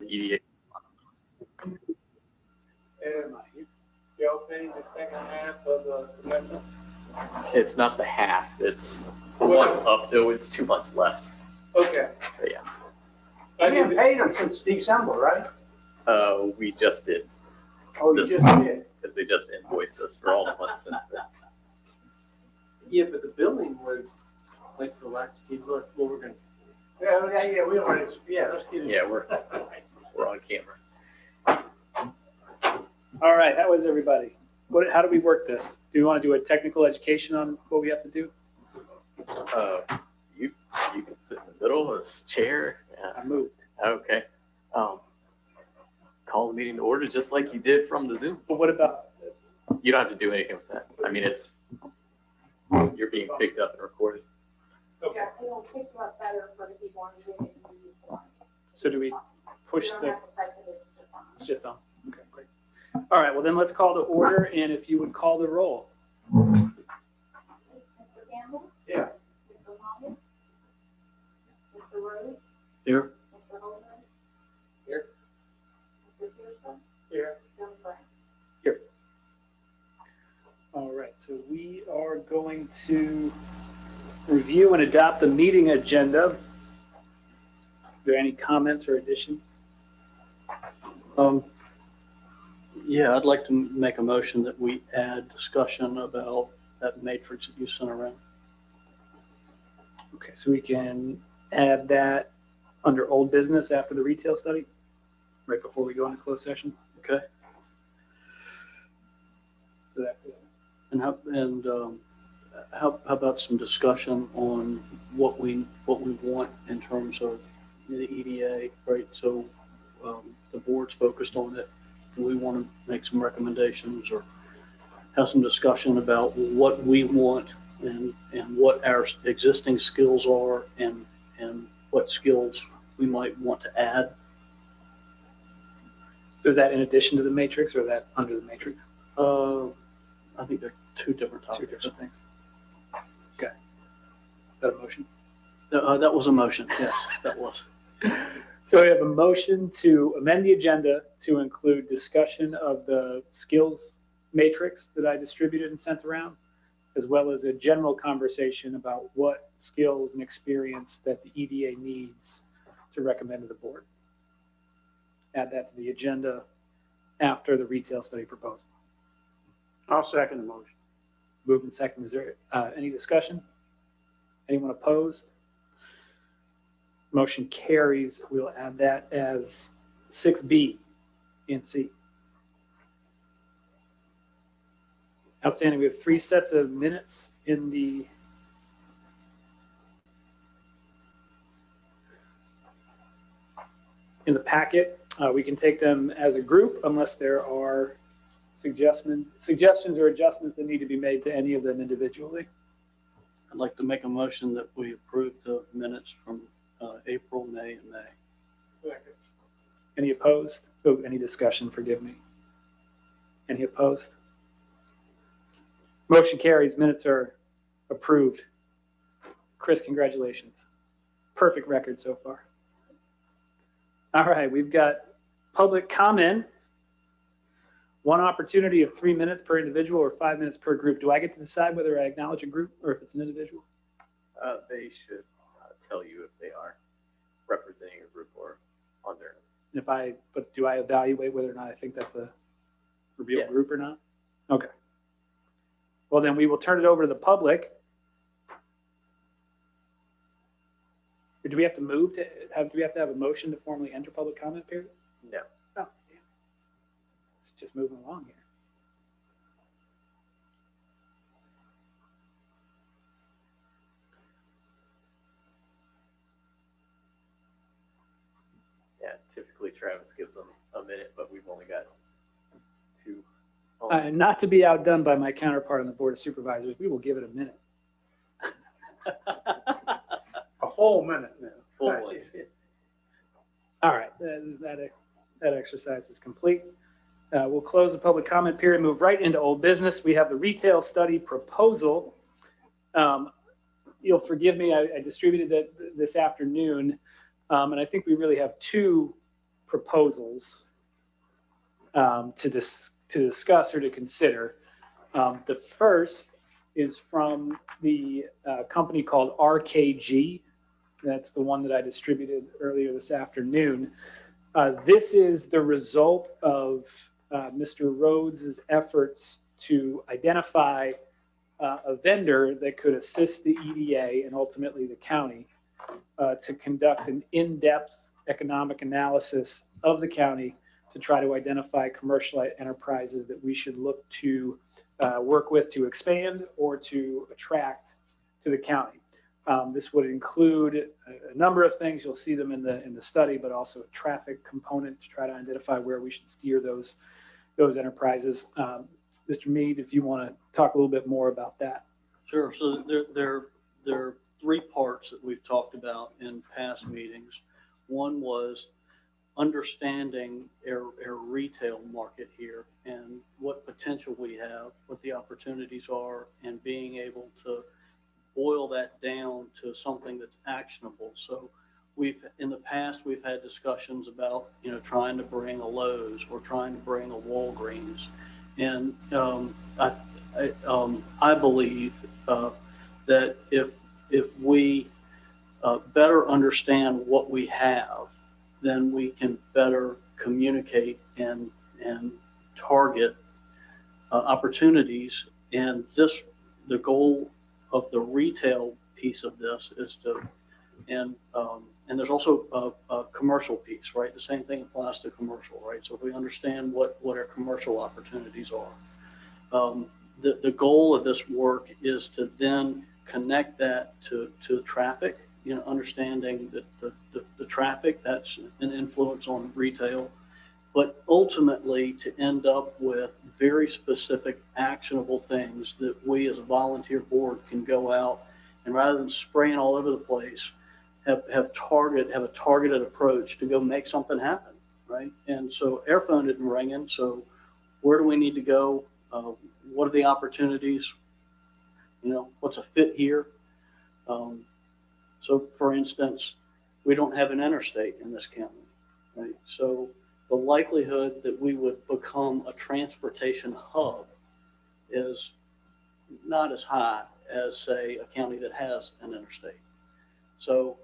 the EDA. And y'all paying the second half of the commitment? It's not the half. It's the one up to. It's 2 months left. Okay. But yeah. You haven't paid them since December, right? We just did Oh, you This- just did. because they just invoiced us for all the months since then. Yeah, but the billing was like the last few months. Well, we're gonna. Yeah, we already, let's get it. Yeah, we're on camera. All right, how is everybody? How do we work this? Do you want to do a technical education on what we have to do? You can sit in the middle of this chair. I moved. Okay. Call the meeting to order just like you did from the Zoom. But what about, You don't have to do anything with that. I mean, you're being picked up and recorded. okay, Yeah, it'll pick you up better for the people on the video. so do we push You don't the, have to type it in, it's just on. it's just on? Okay, great. All right, well then let's call to order, and if you would call the roll. Mr. Campbell? Yeah. Mr. Thomas? Mr. Rhodes? Here. Mr. Holden? Here. Mr. Pearson? Here. Jim Frank? All right, so we are going to review and adopt the meeting agenda. Are there any comments or additions? Yeah, I'd like to make a motion that we add discussion about that matrix that you sent around. Okay, so we can add that under old business after the retail study, right before we go into closed session. Okay. So that's it. And how about some discussion on what we want in terms of the EDA, right? So the board's focused on it. We want to make some recommendations or have some discussion about what we want and what our existing skills are and what skills we might want to add. So is that in addition to the matrix or that under the matrix? I think they're two different Two topics. different things. Okay. Is that a motion? That was a motion. Yes, that was. So we have a motion to amend the agenda to include discussion of the skills matrix that I distributed and sent around, as well as a general conversation about what skills and experience that the EDA needs to recommend to the board. Add that to the agenda after the retail study proposal. I'll second the motion. Moved and second. Is there any discussion? Anyone opposed? Motion carries. We'll add that as 6B in C. Outstanding. We have 3 sets of minutes in the packet. We can take them as a group unless there are suggestions or adjustments that need to be made to any of them individually. I'd like to make a motion that we approve the minutes from April, May, and May. Any opposed? Oh, any discussion, forgive me. Any opposed? Motion carries, minutes are approved. Chris, congratulations. Perfect record so far. All right, we've got public comment. 1 opportunity of 3 minutes per individual or 5 minutes per group. Do I get to decide whether I acknowledge a group or if it's an individual? They should tell you if they are representing a group or on their own. But do I evaluate whether or not I think that's a real Yes. group or not? Okay. Well, then we will turn it over to the public. Or do we have to do we have to have a motion to formally enter public comment period? No. Oh, damn. It's just moving along here. Yeah, typically Travis gives them a minute, but we've only got 2. Not to be outdone by my counterpart on the Board of Supervisors, we will give it a minute. A full minute now. Full one. All right, that exercise is complete. We'll close the public comment period, move right into old business. We have the retail study proposal. You'll forgive me, I distributed that this afternoon, and I think we really have 2 proposals to discuss or to consider. The first is from the company called RKG. That's the one that I distributed earlier this afternoon. This is the result of Mr. Rhodes' efforts to identify a vendor that could assist the EDA and ultimately the county to conduct an in-depth economic analysis of the county to try to identify commercial enterprises that we should look to work with to expand or to attract to the county. This would include a number of things. You'll see them in the study, but also a traffic component to try to identify where we should steer those enterprises. Mr. Mead, if you want to talk a little bit more about that. Sure. So there are three parts that we've talked about in past meetings. One was understanding our retail market here and what potential we have, what the opportunities are, and being able to boil that down to something that's actionable. So in the past, we've had discussions about, trying to bring a Lowe's or trying to bring a Walgreens. And I believe that if we better understand what we have, then we can better communicate and target opportunities. And the goal of the retail piece of this is to, and there's also a commercial piece, right? The same thing applies to commercial, right? So if we understand what our commercial opportunities are, the goal of this work is to then connect that to traffic, understanding that the traffic, that's an influence on retail, but ultimately to end up with very specific actionable things that we as a volunteer board can go out and, rather than spraying all over the place, have a targeted approach to go make something happen, right? And so our phone isn't ringing. So where do we need to go? What are the opportunities? What's a fit here? So for instance, we don't have an interstate in this county, right? So the likelihood that we would become a transportation hub is not as high as, say, a county that has an interstate. So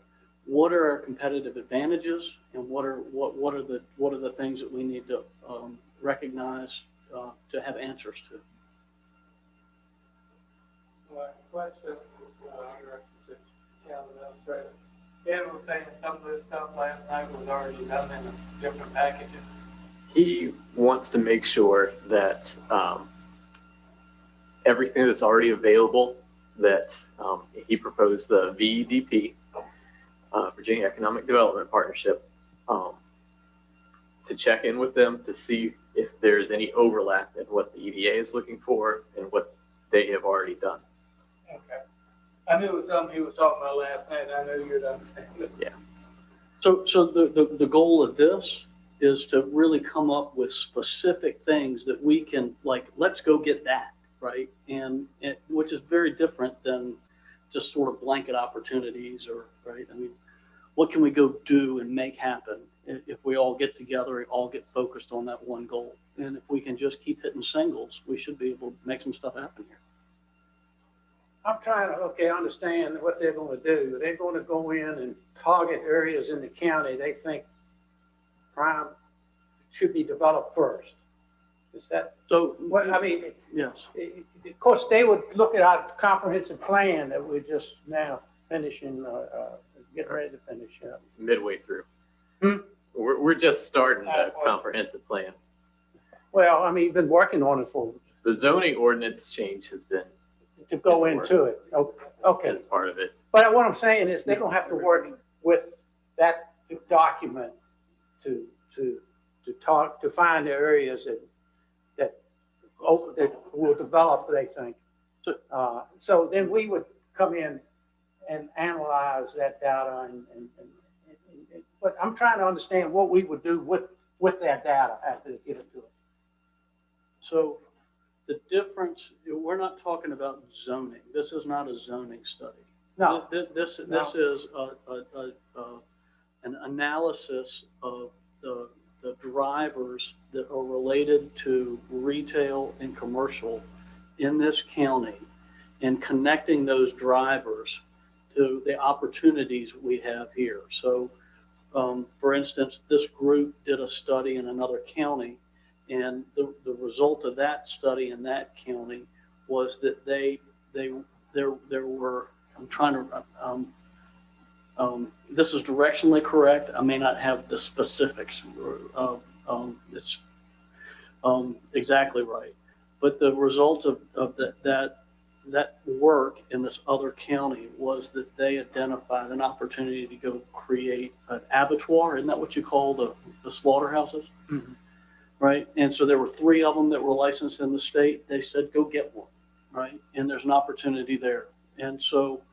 what are our competitive advantages, and what are the things that we need to recognize to have answers to? Question, Ken was saying some of this stuff last night was already done in different packages. He wants to make sure that everything that's already available, that he proposed the VEDP, Virginia Economic Development Partnership, to check in with them to see if there's any overlap in what the EDA is looking for and what they have already done. Okay. I knew it was something he was talking about last night. I know you'd understand it. Yeah. So the goal of this is to really come up with specific things that we can, like, let's go get that, right? And which is very different than just sort of blanket opportunities, or, right? I mean, what can we go do and make happen if we all get together and all get focused on that one goal? And if we can just keep hitting singles, we should be able to make some stuff happen here. I'm trying to, understand what they're going to do. They're going to go in and target areas in the county they think crime should be developed first. Is that So, what, I mean, yes. of course, they would look at our comprehensive plan that we're just now finishing, getting ready to finish up. Midway through. We're just starting the comprehensive plan. Well, I mean, you've been working on it for, The zoning ordinance change has been to go into it. Okay. as part of it. But what I'm saying is they're gonna have to work with that document to talk, to find the areas that will develop, they think. So then we would come in and analyze that data but I'm trying to understand what we would do with that data after they give it to us. So the difference, we're not talking about zoning. This is not a zoning study. No. This is an analysis of the drivers that are related to retail and commercial in this county and connecting those drivers to the opportunities we have here. So, for instance, this group did a study in another county, and the result of that study in that county was that there were, I'm trying to, this is directionally correct. I may not have the specifics. It's exactly right. But the result of that work in this other county was that they identified an opportunity to go create an abattoir. Isn't that what you call the slaughterhouses? Mhm. Right. And so there were 3 of them that were licensed in the state. They said, go get one. Right. And there's an opportunity there. And so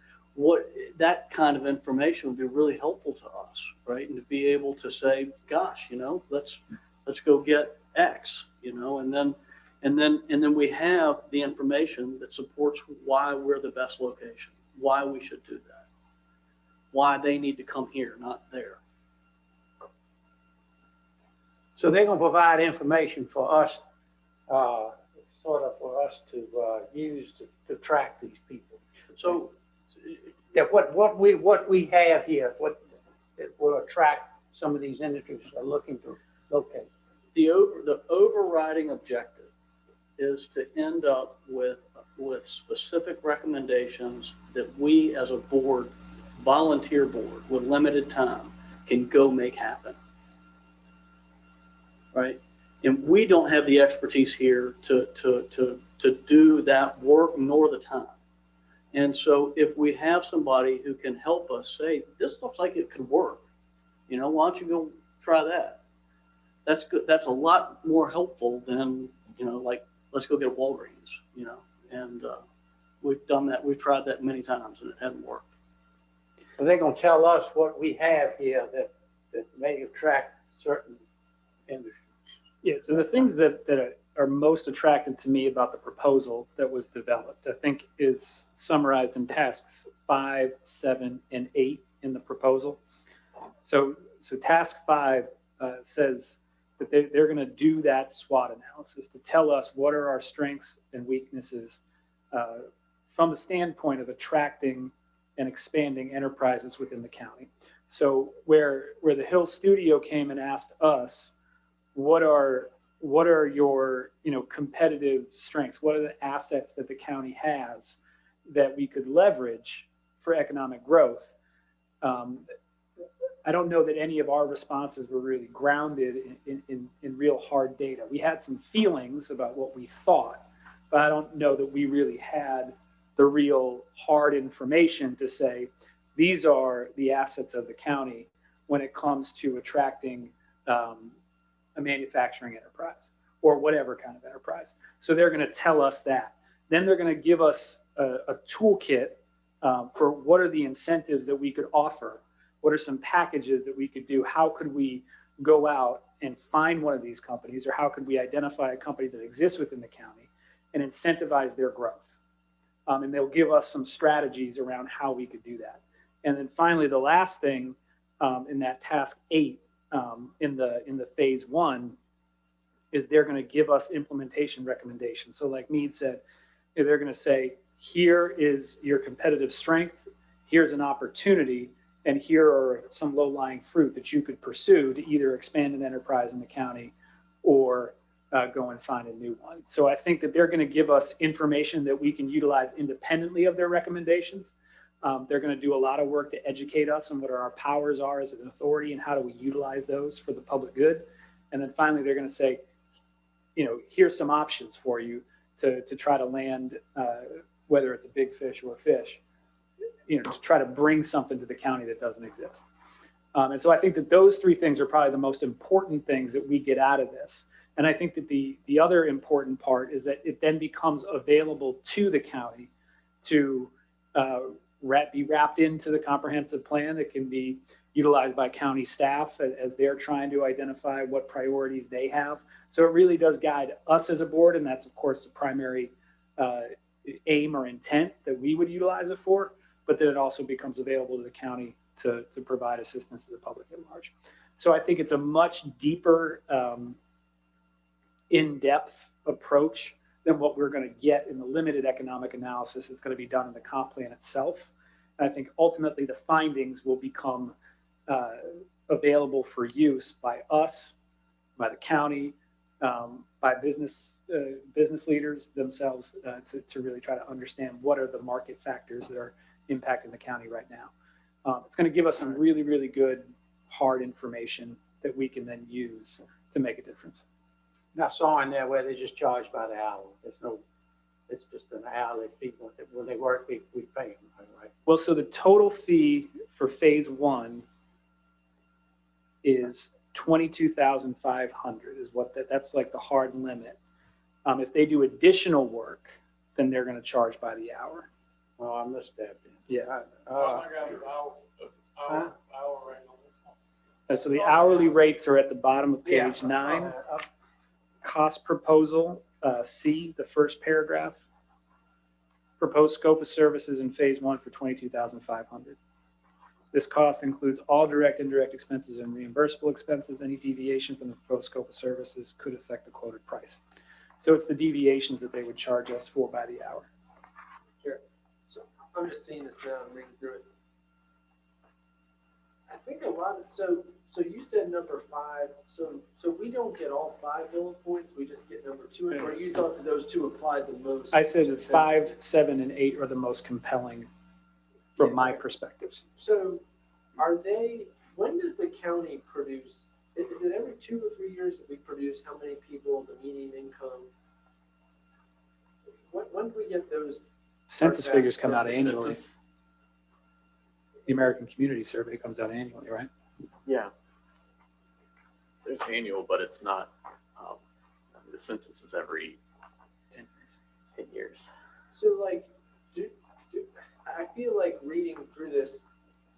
that kind of information would be really helpful to us. Right. And to be able to say, gosh, let's go get X, and then we have the information that supports why we're the best location, why we should do that, why they need to come here, not there. So they're gonna provide information for us, sort of for us to use to track these people. So That what we have here, what it will attract some of these industries are looking to locate. the overriding objective is to end up with specific recommendations that we as a board, volunteer board with limited time, can go make happen. Right? And we don't have the expertise here to do that work nor the time. And so if we have somebody who can help us say, this looks like it could work, why don't you go try that? That's good. That's a lot more helpful than, like, let's go get a Walgreens, and we've done that. We've tried that many times and it hasn't worked. And they're gonna tell us what we have here that may attract certain industries. Yeah, so the things that are most attractive to me about the proposal that was developed, I think is summarized in tasks 5, 7, and 8 in the proposal. So task 5 says that they're going to do that SWOT analysis to tell us what are our strengths and weaknesses from the standpoint of attracting and expanding enterprises within the county. So where the Hill Studio came and asked us, what are your competitive strengths? What are the assets that the county has that we could leverage for economic growth? I don't know that any of our responses were really grounded in real hard data. We had some feelings about what we thought, but I don't know that we really had the real hard information to say these are the assets of the county when it comes to attracting a manufacturing enterprise or whatever kind of enterprise. So they're going to tell us that. Then they're going to give us a toolkit for what are the incentives that we could offer. What are some packages that we could do? How could we go out and find one of these companies, or how could we identify a company that exists within the county and incentivize their growth? And they'll give us some strategies around how we could do that. And then finally, the last thing in that task 8 in the phase 1 is they're going to give us implementation recommendations. So like Mead said, they're going to say, here is your competitive strength, here's an opportunity, and here are some low-lying fruit that you could pursue to either expand an enterprise in the county or go and find a new one. So I think that they're going to give us information that we can utilize independently of their recommendations. They're going to do a lot of work to educate us on what our powers are as an authority and how do we utilize those for the public good. And then finally, they're going to say, here's some options for you to try to land, whether it's a big fish or a fish, to try to bring something to the county that doesn't exist. And so I think that those 3 things are probably the most important things that we get out of this. And I think that the other important part is that it then becomes available to the county to be wrapped into the comprehensive plan that can be utilized by county staff as they're trying to identify what priorities they have. So it really does guide us as a board, and that's, of course, the primary aim or intent that we would utilize it for, but then it also becomes available to the county to provide assistance to the public at large. So I think it's a much deeper, in-depth approach than what we're going to get in the limited economic analysis that's going to be done in the comp plan itself. And I think ultimately the findings will become available for use by us, by the county, by business leaders themselves to really try to understand what are the market factors that are impacting the county right now. It's going to give us some really, really good hard information that we can then use to make a difference. And I saw in there where they just charge by the hour. It's just an hourly fee. When they work, we pay them, right? Well, so the total fee for phase one is 22,500 is what that's like the hard limit. If they do additional work, then they're going to charge by the hour. Oh, I missed that. Yeah. Huh? So the hourly rates are at the bottom of page 9. Cost proposal, C, the first paragraph. Proposed scope of services in phase one for 22,500. This cost includes all direct, indirect expenses and reimbursable expenses. Any deviation from the proposed scope of services could affect the quoted price. So it's the deviations that they would charge us for by the hour. Sure. So I'm just seeing this now and reading through it. I think a lot of, so you said number 5, so we don't get all 5 bullet points, we just get number 2, or you thought that those 2 applied the most? I said that 5, 7, and 8 are the most compelling from my perspective. So are they, when does the county produce, is it every 2 or 3 years that we produce how many people, the median income? When do we get those? Census figures come out The annually. census. The American Community Survey comes out annually, right? Yeah. There's annual, but it's not, the census is every 10 years. 10 years. So like, I feel like reading through this,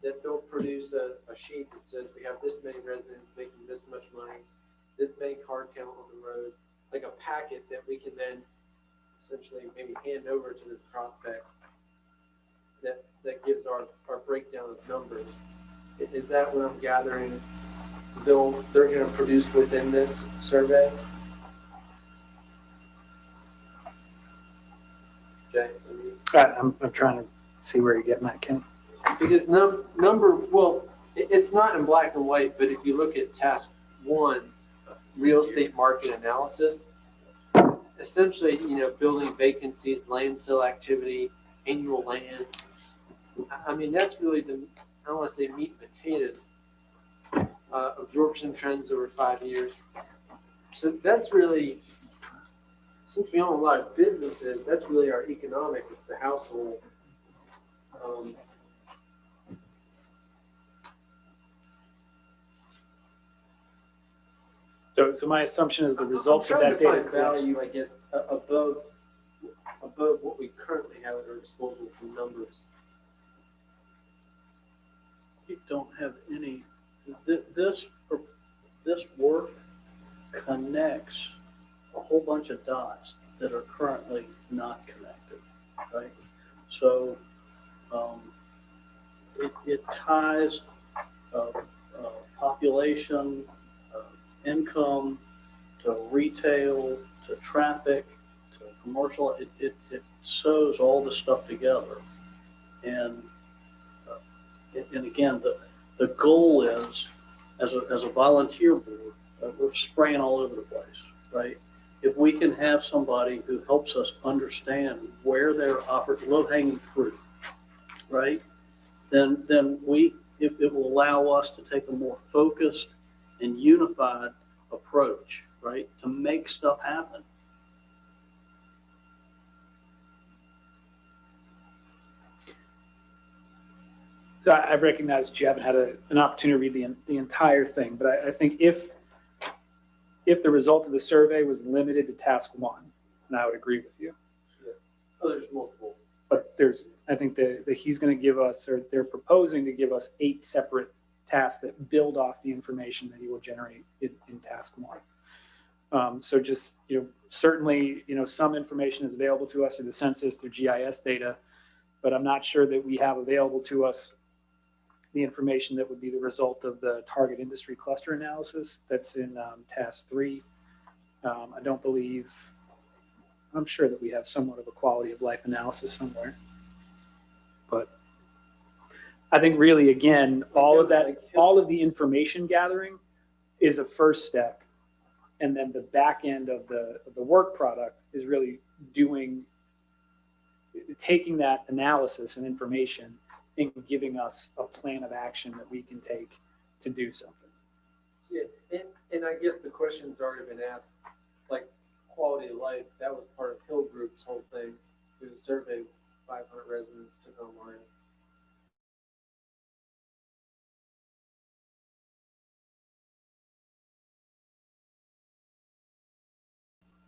that they'll produce a sheet that says we have this many residents making this much money, this many car count on the road, like a packet that we can then essentially maybe hand over to this prospect that gives our breakdown of numbers. Is that what I'm gathering? They're going to produce within this survey? Jay, I'm trying to see where you're getting at, Ken. because it's not in black and white, but if you look at task 1, real estate market analysis, essentially, building vacancies, land sale activity, annual land. I mean, that's really I don't want to say meat and potatoes, absorption trends over 5 years. So that's really, since we own a lot of businesses, that's really our economic, it's the household. So my assumption is the results of I'm that trying data. to find value, I guess, above what we currently have at our disposal from numbers. You don't have any, this work connects a whole bunch of dots that are currently not connected, right? So it ties population, income, to retail, to traffic, to commercial. It sews all this stuff together. And again, the goal is, as a volunteer board, we're spraying all over the place, right? If we can have somebody who helps us understand where they're offered low-hanging fruit, right? Then it will allow us to take a more focused and unified approach, right, to make stuff happen. So I recognize that you haven't had an opportunity to read the entire thing, but I think if the result of the survey was limited to task 1, and I would agree with you, Oh, there's multiple. but I think that he's going to give us, or they're proposing to give us 8 separate tasks that build off the information that he will generate in task 1. So just, certainly, some information is available to us through the census, through GIS data, but I'm not sure that we have available to us the information that would be the result of the target industry cluster analysis that's in task 3. I don't believe, I'm sure that we have somewhat of a quality of life analysis somewhere. But I think really, again, all of the information gathering is a first step. And then the back end of the work product is really taking that analysis and information and giving us a plan of action that we can take to do something. Yeah, and I guess the question's already been asked, like quality of life, that was part of Hill Group's whole thing. We surveyed 500 residents, took online.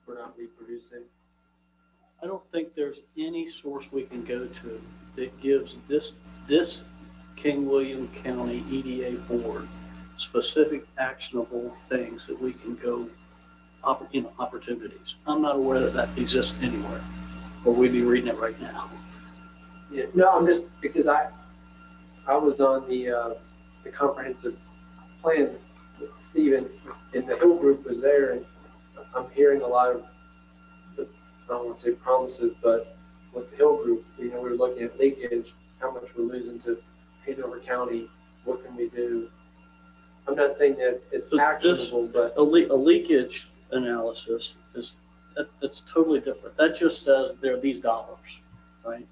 We're not reproducing. I don't think there's any source we can go to that gives this King William County EDA board specific actionable things that we can go, opportunities. I'm not aware that exists anywhere, or we'd be reading it right now. Yeah, no, I'm just, because I was on the comprehensive plan with Stephen, and the Hill Group was there, and I'm hearing a lot of, I don't want to say promises, but with the Hill Group, we were looking at leakage, how much we're losing to Hanover County, what can we do? I'm not saying that it's actionable, but A leakage analysis that's totally different. That just says there are these dollars, right?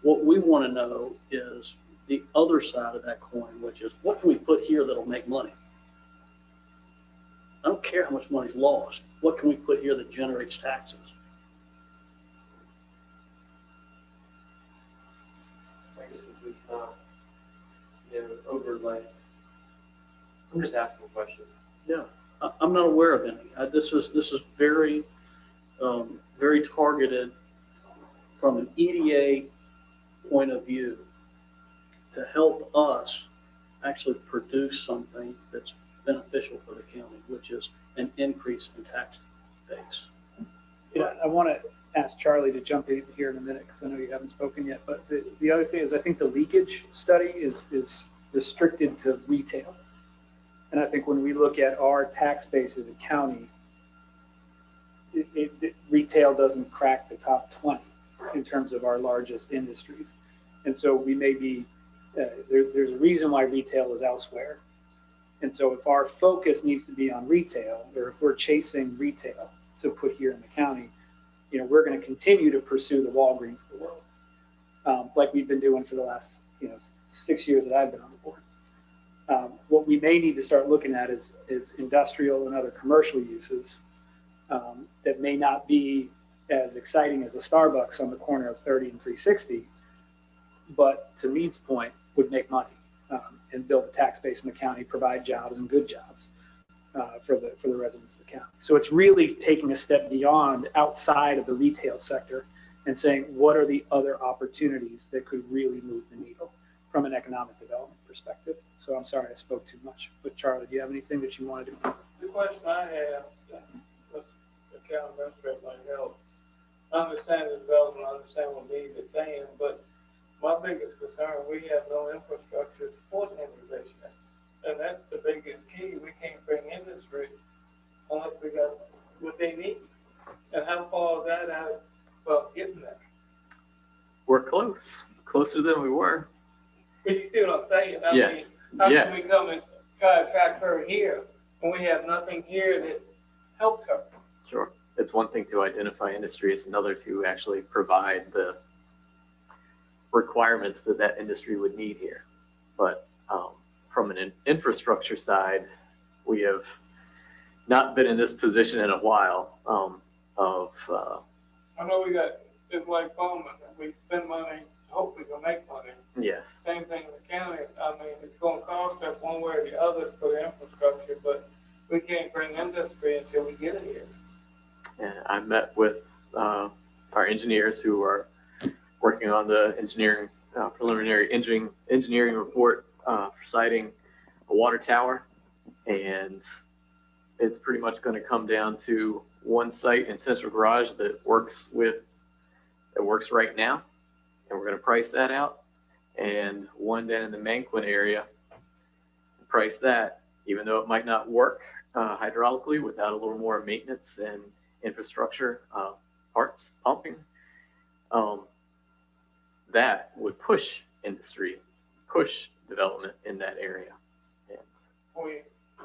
What we want to know is the other side of that coin, which is what can we put here that'll make money? I don't care how much money's lost. What can we put here that generates taxes? I guess it's not, overlay. I'm just asking a question. Yeah, I'm not aware of any. This is very, very targeted from an EDA point of view to help us actually produce something that's beneficial for the county, which is an increase in tax base. Yeah, I want to ask Charlie to jump in here in a minute because I know you haven't spoken yet. But the other thing is I think the leakage study is restricted to retail. And I think when we look at our tax base as a county, retail doesn't crack the top 20 in terms of our largest industries. And so we may be, there's a reason why retail is elsewhere. And so if our focus needs to be on retail, or if we're chasing retail to put here in the county, we're going to continue to pursue the Walgreens of the world, like we've been doing for the last 6 years that I've been on the board. What we may need to start looking at is industrial and other commercial uses that may not be as exciting as a Starbucks on the corner of 30 and 360, but to Mead's point, would make money and build a tax base in the county, provide jobs and good jobs for the residents of the county. So it's really taking a step beyond outside of the retail sector and saying, what are the other opportunities that could really move the needle from an economic development perspective? So I'm sorry I spoke too much, but Charlie, do you have anything that you wanted to? The question I have, the county administrator might help. I understand the development, I understand what Mead is saying, but my biggest concern, we have no infrastructure supporting innovation. And that's the biggest key. We can't bring industry unless we got what they need. And how far is that out from getting there? We're closer than we were. But you see what I'm saying? I Yes. mean, how Yeah. can we come and try to attract her here when we have nothing here that helps her? Sure. It's one thing to identify industry, it's another to actually provide the requirements that industry would need here. But from an infrastructure side, we have not been in this position in a while I know we got, it's like farming, we spend money, hopefully we'll make money. yes. Same thing in the county, I mean, it's gonna cost us one way or the other for the infrastructure, but we can't bring industry until we get it here. And I met with our engineers who are working on the preliminary engineering report for siting a water tower. And it's pretty much going to come down to one site in Central Garage that works right now. And we're going to price that out. and one down in the Manquin area. Price that, even though it might not work hydraulically without a little more maintenance and infrastructure, parts, pumping, that would push industry, push development in that area. And,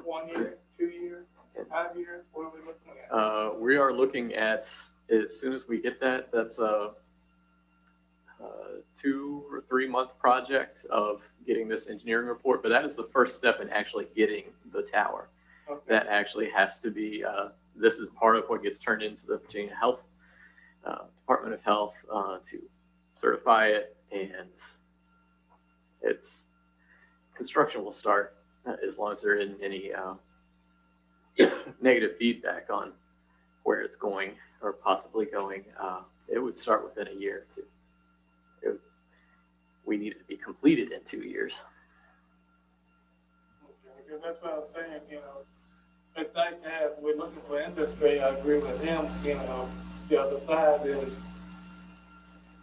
1 year, 2 years, 5 years, what are we looking at? we are looking at, as soon as we get that, that's a 2 or 3 month project of getting this engineering report, but that is the first step in actually getting the tower. Okay. That actually has to be, this is part of what gets turned into the Virginia Health, Department of Health, to certify it, and construction will start as long as there isn't any negative feedback on where it's going or possibly going. It would start within a year or two. We need it to be completed in 2 years. Okay, because that's what I'm saying, you know, it's nice to have, we're looking for industry, I agree with him, you know, the other side is,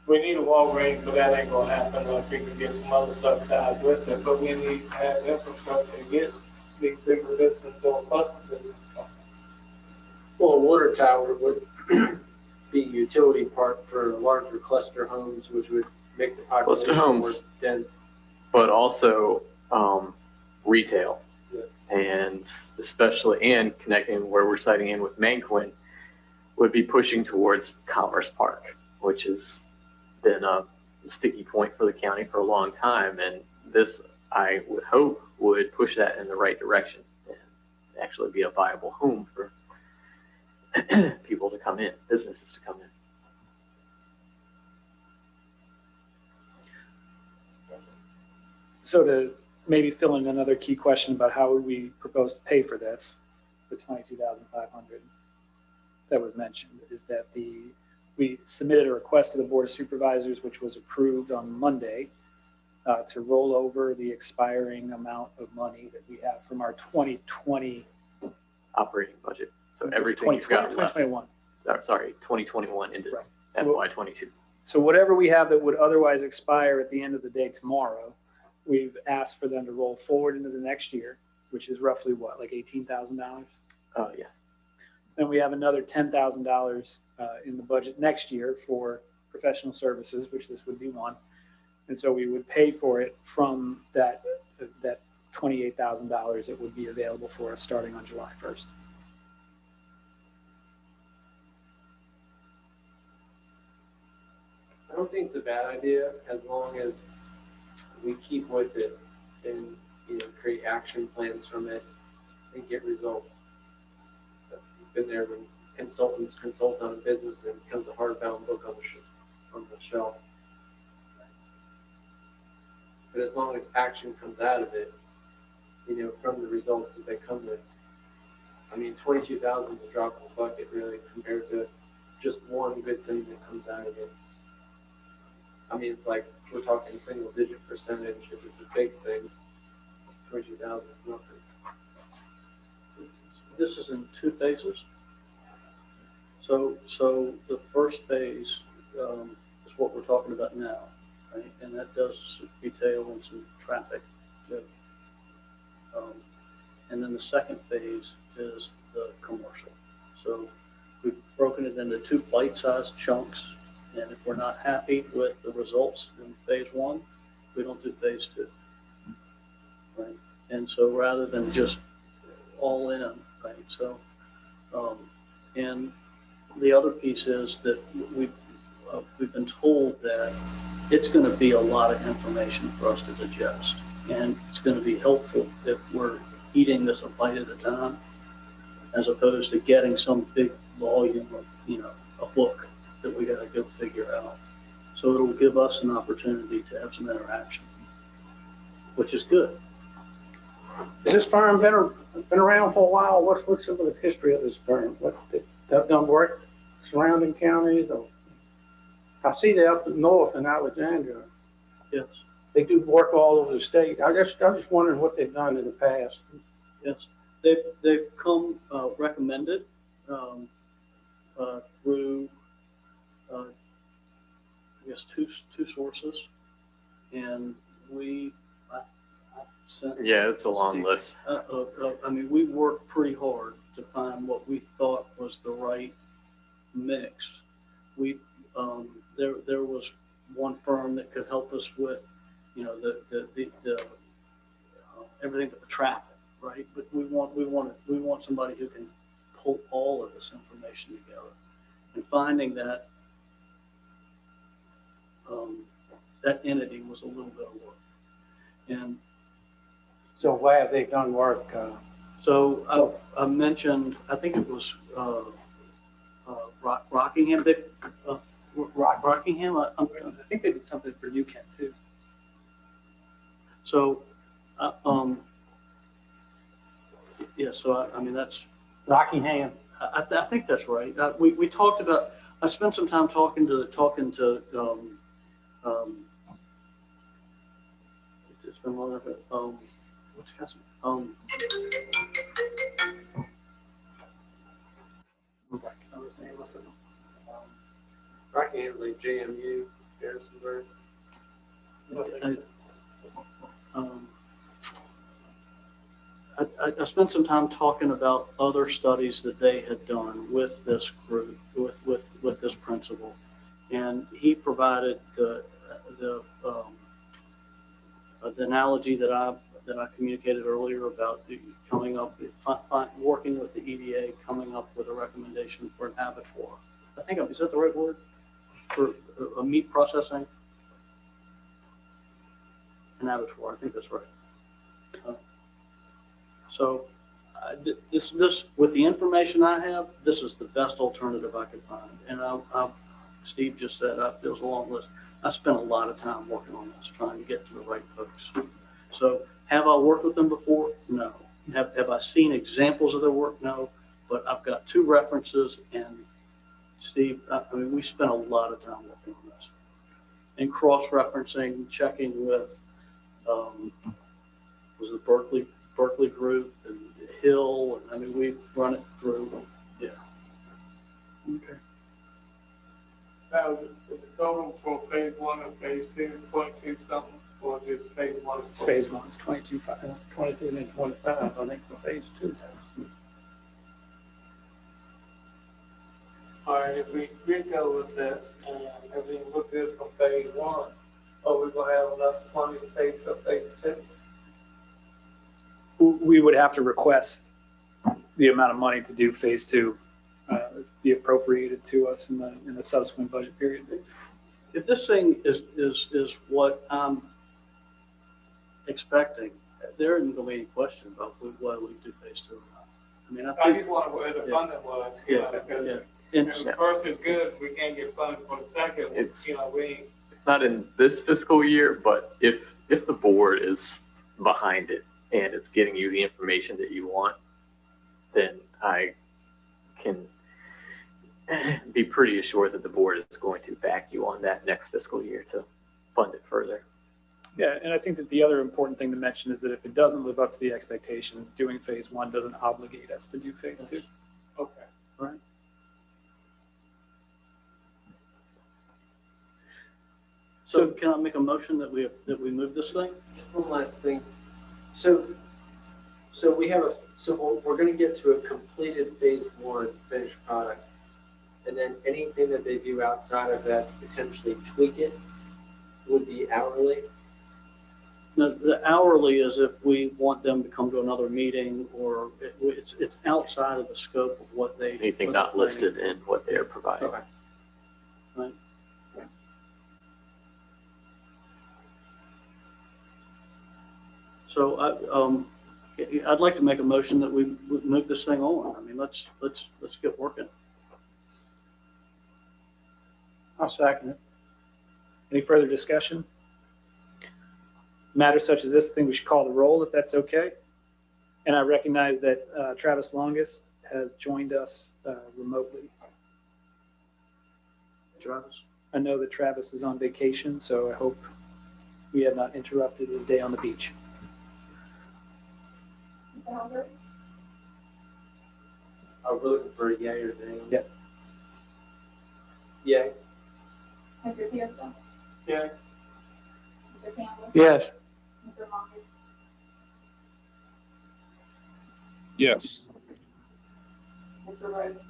we need a Walgreens, but that ain't gonna happen, like we can get some other stuff tied with it, but we need to have infrastructure to get these bigger businesses or cluster business coming. Well, a water tower would be a utility park for larger cluster homes, which would make the Cluster population more homes. dense. But also retail, Yeah. and especially and connecting where we're siting in with Manquin would be pushing towards Commerce Park, which has been a sticky point for the county for a long time, and this I would hope would push that in the right direction and actually be a viable home for people to come in, businesses to come in. So to maybe fill in another key question about how would we propose to pay for this, the 22,500 that was mentioned, is that we submitted a request to the Board of Supervisors, which was approved on Monday, to roll over the expiring amount of money that we have from our 2020 Operating budget. So everything you've got left. 2021. Sorry, 2021 into Right. FY22. So whatever we have that would otherwise expire at the end of the day tomorrow, we've asked for them to roll forward into the next year, which is roughly what, like $18,000? Yes. Then we have another $10,000 in the budget next year for professional services, which this would be one. And so we would pay for it from that $28,000 that would be available for us starting on July 1st. I don't think it's a bad idea as long as we keep with it and, you know, create action plans from it and get results. I've been there when consultants consult on a business and it becomes a hardbound book on the shelf. But as long as action comes out of it, you know, from the results that they come with. I mean, 22,000 is a drop in the bucket, really, compared to just one good thing that comes out of it. I mean, it's like we're talking a single-digit percentage. If it's a big thing, 22,000 is nothing. This is in 2 phases. So the first phase is what we're talking about now, right? And that does retail and some traffic. And then the second phase is the commercial. So we've broken it into 2 bite-sized chunks. And if we're not happy with the results in phase 1, we don't do phase 2. Right? And so rather than just all in, right? So, and the other piece is that we've been told that it's going to be a lot of information for us to digest, and it's going to be helpful if we're eating this a bite at a time, as opposed to getting some big volume of, you know, a book that we got to go figure out. So it'll give us an opportunity to have some interaction, which is good. Has this firm been around for a while? What's some of the history of this firm? They've done work surrounding counties? Or, I see they're up north in Alexandria. Yes, They do work all over the state. I'm just wondering what they've done in the past. yes. They've come recommended through, I guess, two sources. And I sent. Yeah, it's a long list. I mean, we worked pretty hard to find what we thought was the right mix. There was one firm that could help us with, the everything but the traffic, right? But we want somebody who can pull all of this information together, and finding that that entity was a little bit of work. And So where have they done work? so I mentioned, I think it was Rockingham, Rockingham. I think they did something for UCAT too. So, yeah. So I mean, that's. Rockingham? I think that's right. We talked about. I spent some time talking to. It's been long enough. What's his name? I was saying, listen, Rockingham's like JMU, Harrisonburg. I spent some time talking about other studies that they had done with this group, with this principal, and he provided the analogy that I communicated earlier about coming up, working with the EDA, coming up with a recommendation for an abattoir. I think, is that the right word? For a meat processing? An abattoir, I think that's right. So this with the information I have, this is the best alternative I could find. And Steve just said, it was a long list. I spent a lot of time working on this, trying to get to the right folks. So have I worked with them before? No. Have I seen examples of their work? No. But I've got 2 references, and Steve, I mean, we spent a lot of time working on this. And cross-referencing, checking with, was the Berkeley group and Hill, and I mean, we've run it through. Yeah. Okay. Now, is the total for phase 1 and phase 2, 22 something, or just phase 1? phase 1 is 22.5. 22 and 25, I think, for phase 2. All right, if we go with this, and if we look at it from phase 1, are we gonna have enough money to pay for phase 2? We would have to request the amount of money to do phase 2 be appropriated to us in the subsequent budget period. If this thing is what I'm expecting, there isn't going to be any question about whether we do phase 2 or not. I mean, I I think, just wonder where the funding was. Yeah, Because yeah. if the first is good, we can't get funding for the second. It's- We ain't. It's not in this fiscal year, but if the board is behind it and it's getting you the information that you want, then I can be pretty assured that the board is going to back you on that next fiscal year to fund it further. Yeah, and I think that the other important thing to mention is that if it doesn't live up to the expectations, doing phase 1 doesn't obligate us to do phase 2. Okay. right? So can I make a motion that we move this thing? Just one last thing. So we have we're going to get to a completed phase 1 finished product. And then anything that they do outside of that, potentially tweak it, would be hourly. The hourly is if we want them to come to another meeting, or it's outside of the scope of what they. Anything not listed in what they're providing. Okay. Right. So I'd like to make a motion that we move this thing on. I mean, let's get working. I'll second it. Any further discussion? Matters such as this, I think we should call the roll if that's okay. And I recognize that Travis Longest has joined us remotely. Travis? I know that Travis is on vacation, so I hope we have not interrupted his day on the beach. Mr. Holder? Are we looking for a yay or nay? Yes. Yay. Mr. Pearson? Yeah. Mr. Mr. Campbell. Yes. Mr. Longest. Yes. Mr. Rhodes.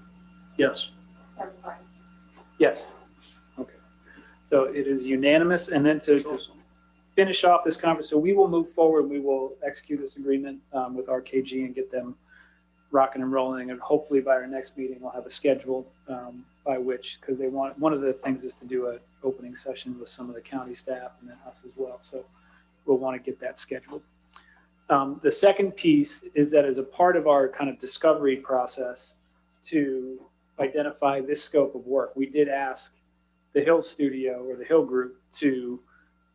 Yes. Chairman Price. Yes. Okay. So it is unanimous. And then to finish off this conference, so we will move forward. We will execute this agreement with RKG and get them rocking and rolling. And hopefully by our next meeting, we'll have a schedule by which, because they want, one of the things is to do an opening session with some of the county staff and then us as well. So we'll want to get that scheduled. The second piece is that as a part of our kind of discovery process to identify this scope of work, we did ask the Hill Studio or the Hill Group to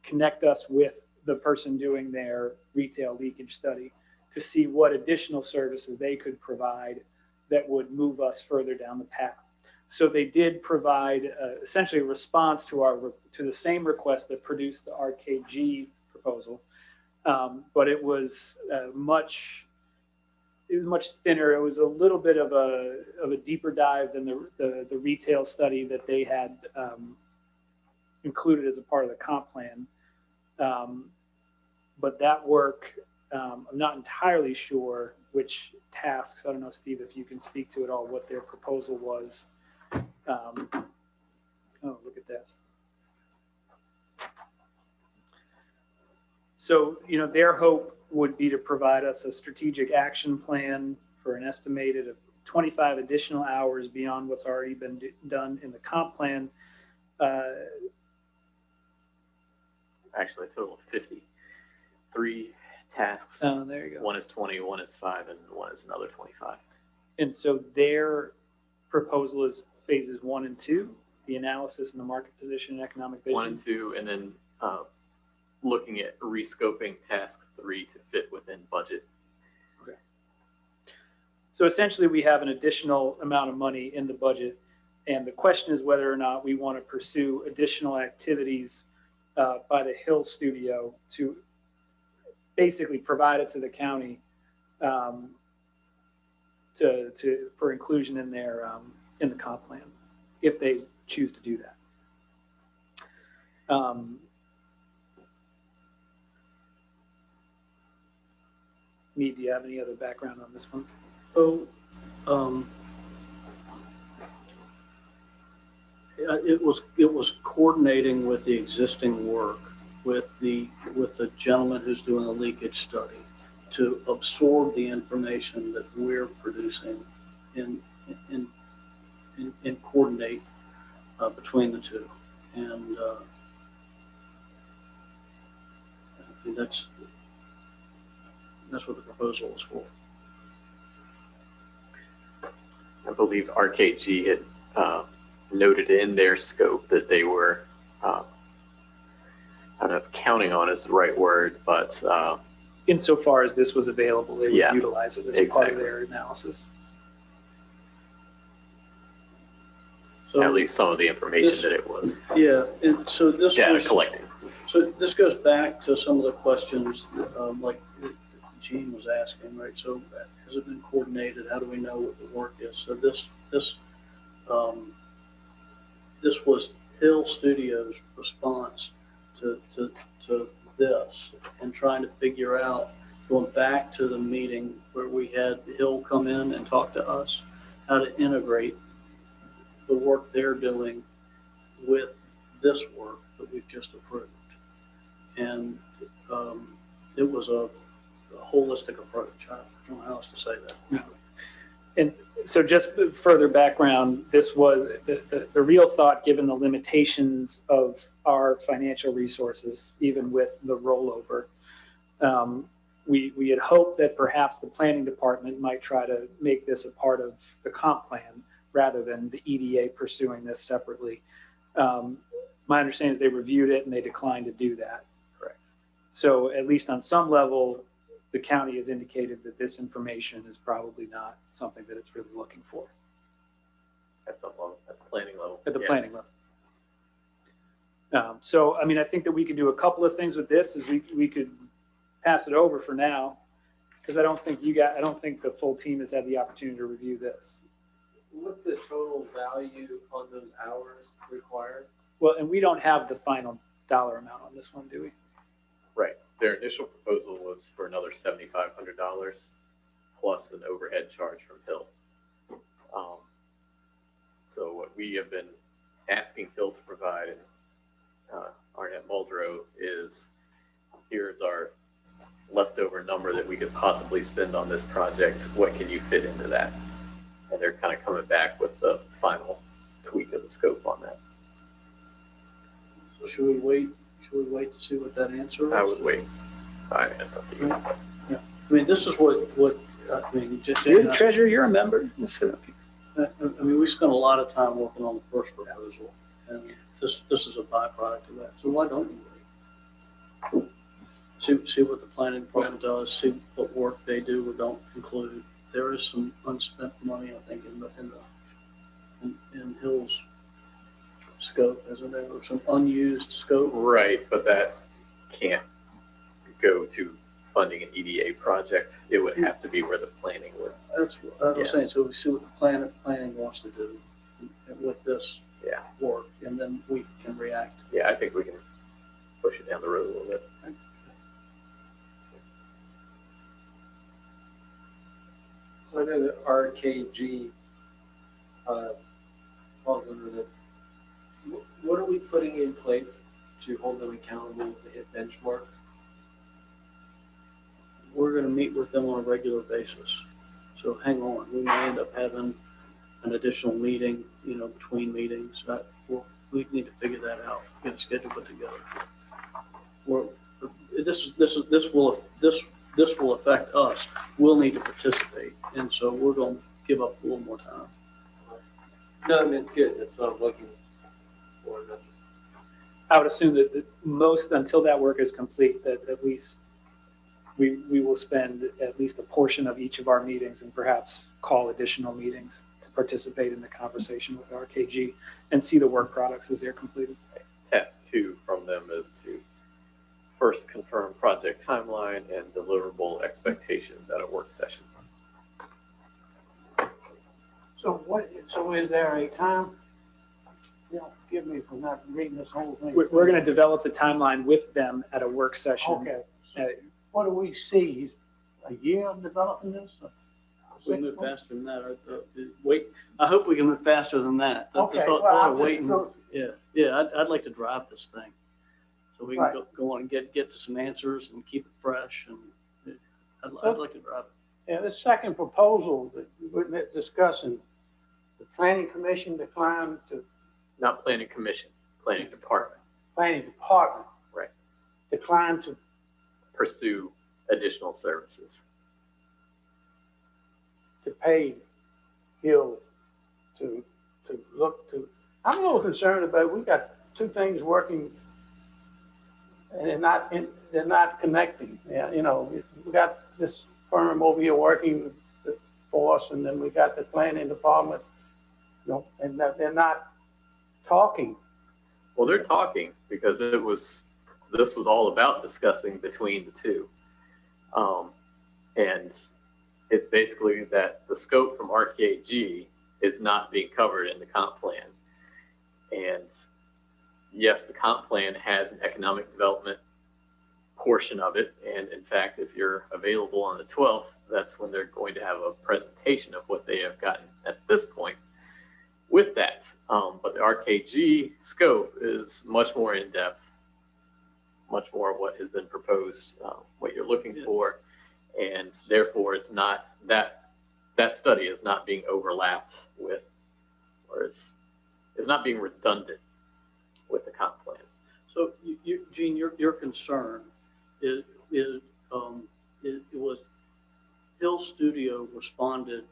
connect us with the person doing their retail leakage study to see what additional services they could provide that would move us further down the path. So they did provide essentially a response to the same request that produced the RKG proposal, but it was much thinner. It was a little bit of a deeper dive than the retail study that they had included as a part of the comp plan. But that work, I'm not entirely sure which tasks. I don't know, Steve, if you can speak to it all, what their proposal was. Oh, look at this. So, their hope would be to provide us a strategic action plan for an estimated of 25 additional hours beyond what's already been done in the comp plan. Actually, a total of 53 tasks. Oh, there you go. One is 20, one is 5, and one is another 25. And so their proposal is phases 1 and 2, the analysis and the market position and economic vision. 1 and 2, and then looking at rescoping task 3 to fit within budget. Okay. So essentially we have an additional amount of money in the budget. And the question is whether or not we want to pursue additional activities by the Hill Studio to basically provide it to the county for inclusion in their in the comp plan, if they choose to do that. Mead, do you have any other background on this one? So, it was coordinating with the existing work with the gentleman who's doing the leakage study to absorb the information that we're producing and coordinate between the two. And I think that's what the proposal is for. I believe RKG had noted in their scope that they were, I don't know if counting on is the right word, but Insofar as this was available, they would Yeah, utilize it as part of their analysis. So at least some of the information that it was yeah, and so this data was, collecting. so this goes back to some of the questions like Gene was asking, right? So has it been coordinated? How do we know what the work is? So this was Hill Studios' response to this and trying to figure out, going back to the meeting where we had Hill come in and talk to us, how to integrate the work they're doing with this work that we've just approved. And it was a holistic approach. I don't know how else to say that. And so just further background, this was the real thought, given the limitations of our financial resources, even with the rollover. We had hoped that perhaps the planning department might try to make this a part of the comp plan rather than the EDA pursuing this separately. My understanding is they reviewed it and they declined to do that. Correct. So at least on some level, the county has indicated that this information is probably not something that it's really looking for At some level, at the planning level. at the Yes. planning level. So, I mean, I think that we could do a couple of things with this. Is we could pass it over for now, because I don't think the full team has had the opportunity to review this. What's the total value on those hours required? Well, and we don't have the final dollar amount on this one, do we? their initial proposal was for another $7,500 plus an overhead charge from Hill. So what we have been asking Hill to provide, and Arnett Muldrow, is here's our leftover number that we could possibly spend on this project. What can you fit into that? And they're kind of coming back with the final tweak of the scope on that. So should we wait to see what that answer is? I would wait. That's up to you. I mean, this is what, I mean, You're the treasurer, you're a member. Let's sit up here. I mean, we spent a lot of time working on the first proposal, and this is a byproduct of that. So why don't you wait? See what the planning department does, see what work they do or don't include. There is some unspent money, I think, in Hill's scope, isn't there? Or some unused scope. Right, but that can't go to funding an EDA project. It would have to be where the planning would. That's what I'm saying. So we see what the planning wants to do with this work, and then we can react. Yeah, I think we can push it down the road a little bit. So I know that RKG falls under this. What are we putting in place to hold them accountable to hit benchmark? We're going to meet with them on a regular basis. So hang on, we may end up having an additional meeting, between meetings. We need to figure that out, get a schedule put together. This will affect us. We'll need to participate, and so we're going to give up a little more time. No, I mean, it's good. That's what I'm looking for. I would assume that most, until that work is complete, that at least we will spend at least a portion of each of our meetings and perhaps call additional meetings to participate in the conversation with RKG and see the work products as they're completed. Task 2 from them is to first confirm project timeline and deliverable expectations at a work session. So is there a time? Forgive me for not reading this whole thing. We're going to develop the timeline with them at a work session. Okay. What do we see? A year of developing this? We move faster than that. Wait, I hope we can move faster than that. The Okay, thought well, of I'll just waiting. go- Yeah. I'd like to drive this thing, so we can Right. go on and get to some answers and keep it fresh. And I'd like to drive it. Yeah, this second proposal that we're discussing, the planning commission declined to, Not planning commission, planning department. planning department. Right. Declined to, Pursue additional services. pay Hill to look to, I'm a little concerned about, we got two things working and they're not connecting. Yeah, we got this firm over here working for us, and then we got the planning department, and they're not talking. Well, they're talking because this was all about discussing between the two. And it's basically that the scope from RKG is not being covered in the comp plan. And yes, the comp plan has an economic development portion of it. And in fact, if you're available on the 12th, that's when they're going to have a presentation of what they have gotten at this point with that. But the RKG scope is much more in depth, much more of what has been proposed, what you're looking for. And therefore it's not that study is not being overlapped with, or is not being redundant with the comp plan. So, Gene, your concern was Hill Studio responded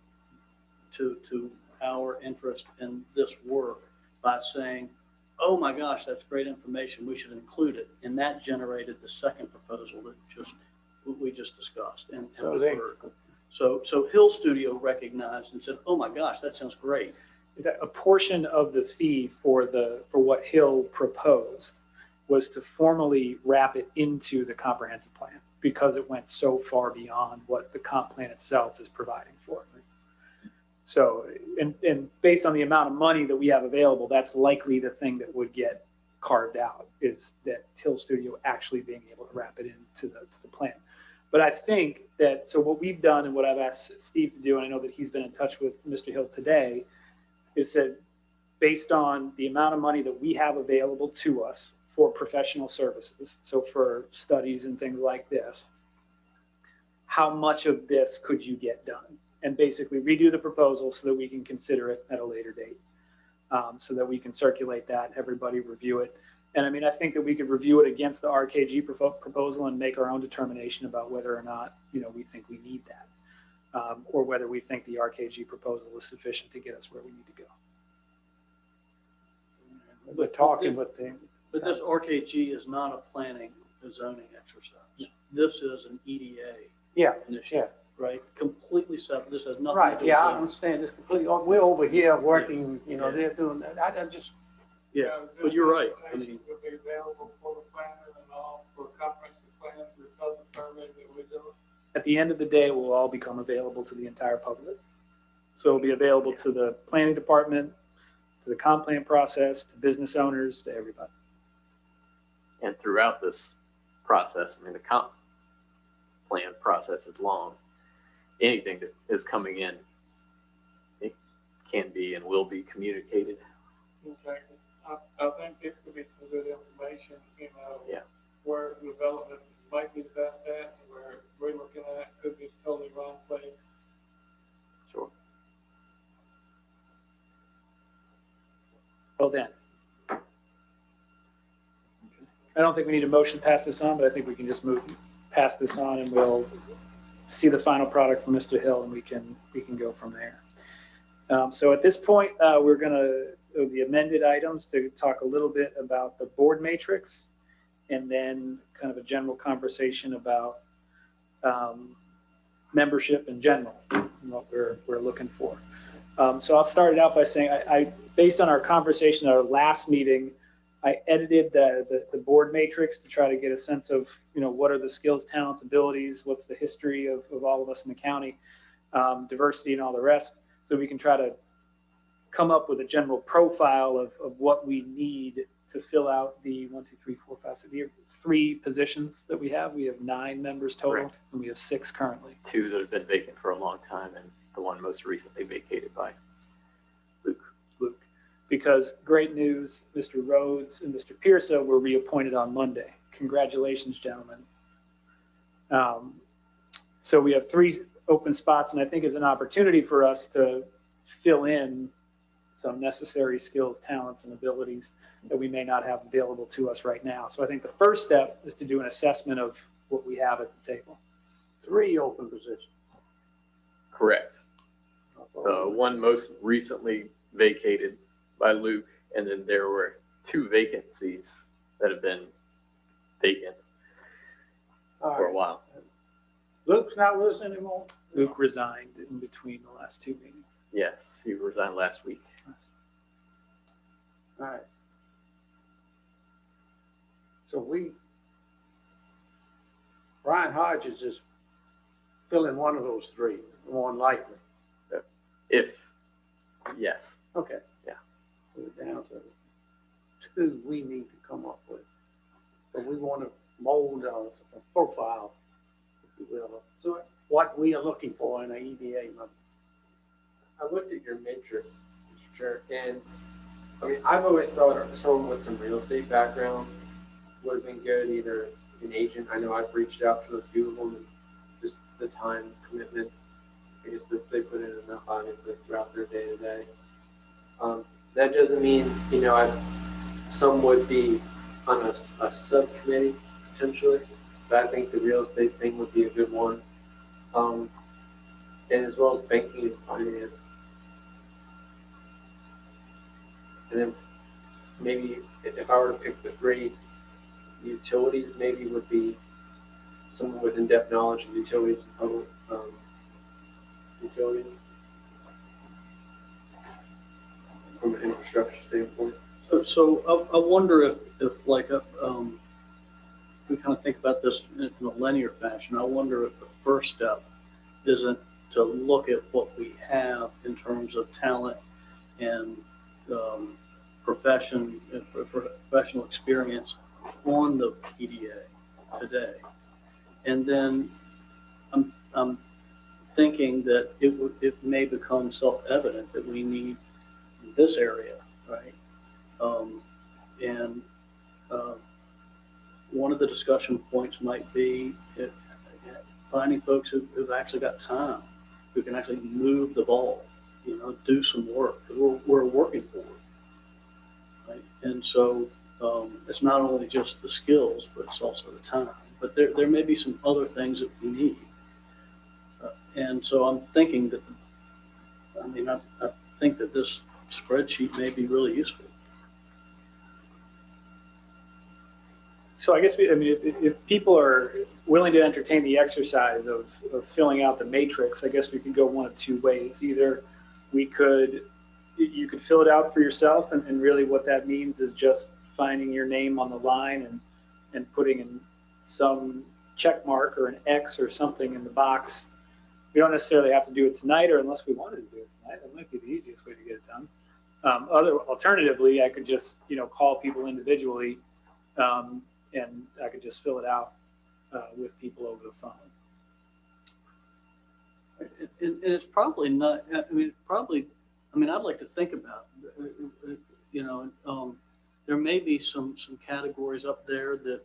to our interest in this work by saying, "Oh my gosh, that's great information. We should include it," and that generated the second proposal that we just discussed and deferred. So Hill Studio recognized and said, "Oh my gosh, that sounds great." A portion of the fee for what Hill proposed was to formally wrap it into the comprehensive plan because it went so far beyond what the comp plan itself is providing for. So, and based on the amount of money that we have available, that's likely the thing that would get carved out, is that Hill Studio actually being able to wrap it into the plan. But I think that, so what we've done and what I've asked Steve to do, and I know that he's been in touch with Mr. Hill today, is that based on the amount of money that we have available to us for professional services, so for studies and things like this, how much of this could you get done? And basically redo the proposal so that we can consider it at a later date, so that we can circulate that, everybody review it. And I mean, I think that we could review it against the RKG proposal and make our own determination about whether or not, we think we need that, or whether we think the RKG proposal is sufficient to get us where we need to go. We're talking with them. But this RKG is not a planning and zoning exercise. This is an EDA Yeah, initiative, right? Completely separate. This has nothing to right, do yeah, I with zoning. understand this completely. We're over here working, they're doing that. I just, Yeah, but you're right. I mean, Information would be available for the planners and all, for comprehensive plans, the southern survey that we're doing. At the end of the day, it will all become available to the entire public. So it'll be available to the planning department, to the comp plan process, to business owners, to everybody. And throughout this process, I mean, the comp plan process is long. Anything that is coming in, it can be and will be communicated. Okay. I think this could be some good information, Yeah. where development might be the best at, and where we're looking at could be totally wrong place. Sure. Well then. I don't think we need a motion to pass this on, but I think we can just pass this on and we'll see the final product from Mr. Hill and we can go from there. So at this point, we're going to, the amended items to talk a little bit about the board matrix and then kind of a general conversation about membership in general and what we're looking for. So I'll start it out by saying I based on our conversation at our last meeting, I edited the board matrix to try to get a sense of, what are the skills, talents, abilities, what's the history of all of us in the county, diversity and all the rest. So we can try to come up with a general profile of what we need to fill out the 1, 2, 3, 4, 5, 6, 3 positions that we have. We have 9 members total, Correct. and we have 6 currently. 2 that have been vacant for a long time, and the one most recently vacated by Luke. Because great news, Mr. Rhodes and Mr. Pearsa were reappointed on Monday. Congratulations, gentlemen. So we have 3 open spots, and I think it's an opportunity for us to fill in some necessary skills, talents, and abilities that we may not have available to us right now. So I think the first step is to do an assessment of what we have at the table. 3 open positions. Correct. The one most recently vacated by Luke, and then there were 2 vacancies that have been vacant All for a right. while. Luke's not with us anymore? Luke resigned in between the last 2 meetings. Yes, he resigned last week. All right. So Brian Hodges is filling one of those 3, more than likely. Yes. Okay. Yeah. We're down to 2 we need to come up with. But we want to mold a profile, if you will, So what we are looking for in an EDA member. I looked at your matrix, Mr. Chair, and I mean, I've always thought someone with some real estate background would have been good, either an agent. I know I've reached out to a few of them, and just the time commitment, I guess that they put in enough, obviously, throughout their day to day. That doesn't mean, some would be on a subcommittee potentially, but I think the real estate thing would be a good one. And as well as banking and finance. And then maybe if I were to pick the 3 utilities, maybe would be someone with in-depth knowledge of utilities and public utilities from an infrastructure standpoint. So I wonder if like we kind of think about this in a linear fashion. I wonder if the first step isn't to look at what we have in terms of talent and professional experience on the EDA, today. And then I'm thinking that it may become self-evident that we need this area, right? And one of the discussion points might be finding folks who've actually got time, who can actually move the ball, do some work. We're working for it, right? And so it's not only just the skills, but it's also the time. But there may be some other things that we need. And so I'm thinking that, I think that this spreadsheet may be really useful. So I guess, if people are willing to entertain the exercise of filling out the matrix, I guess we could go one of two ways. Either you could fill it out for yourself, and really what that means is just finding your name on the line and putting in some check mark or an X or something in the box. We don't necessarily have to do it tonight, or unless we wanted to do it tonight, that might be the easiest way to get it done. Alternatively, I could just, call people individually, and I could just fill it out with people over the phone. And it's probably not, I'd like to think about, there may be some categories up there that,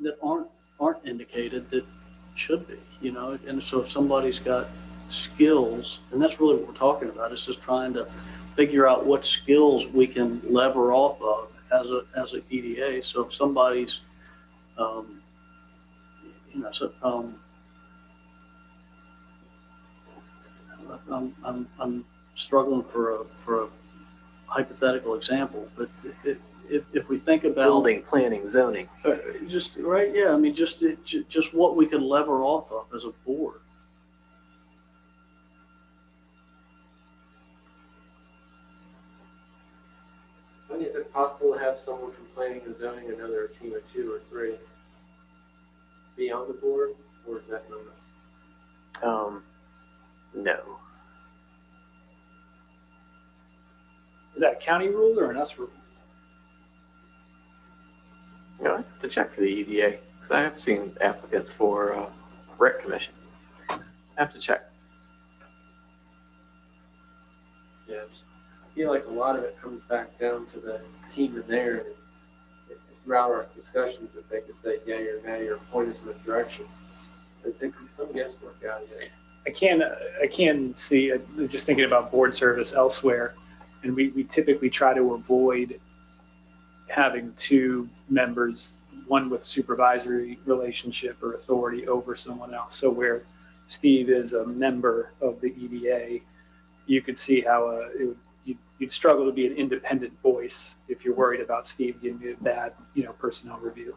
that aren't indicated that should be, and so if somebody's got skills, and that's really what we're talking about, is just trying to figure out what skills we can lever off of as an EDA. So if somebody's, I'm struggling for a hypothetical example, but if we think about Building, planning, zoning. just right, yeah, just what we can lever off of as a board. I mean, is it possible to have someone from planning and zoning, another team of 2 or 3, be on the board, or is that not? No. Is that a county rule or an us rule? I have to check for the EDA, because I have seen applicants for rec commission. I have to check. Yeah, I feel like a lot of it comes back down to the team in there. And throughout our discussions, if they could say yay or nay or point us in a direction, there could be some guesswork out of it. I can see, just thinking about board service elsewhere, and we typically try to avoid having 2 members, one with supervisory relationship or authority over someone else. So where Steve is a member of the EDA, you could see how you'd struggle to be an independent voice if you're worried about Steve giving you a bad, personnel review.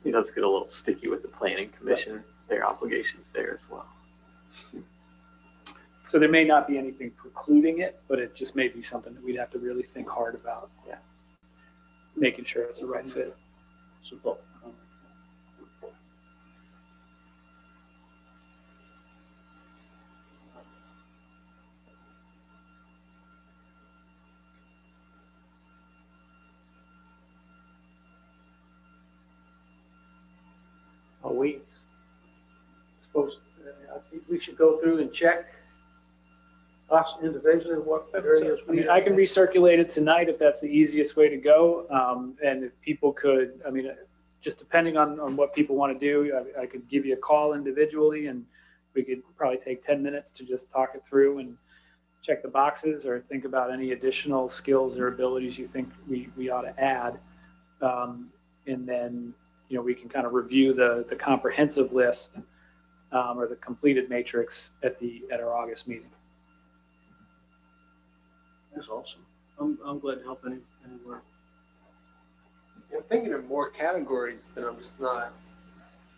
It does get a little sticky with the planning commission, their obligations there as well. So there may not be anything precluding it, but it just may be something that we'd have to really think hard about. Yeah. Making sure it's the right fit. So, Are we supposed, I think we should go through and check us individually, what areas we. I can recirculate it tonight if that's the easiest way to go. And if people could, just depending on what people want to do, I could give you a call individually, and we could probably take 10 minutes to just talk it through and check the boxes or think about any additional skills or abilities you think we ought to add. And then, we can kind of review the comprehensive list or the completed matrix at our August meeting. that's awesome. I'm glad to help anywhere. I'm thinking of more categories, but I'm just not.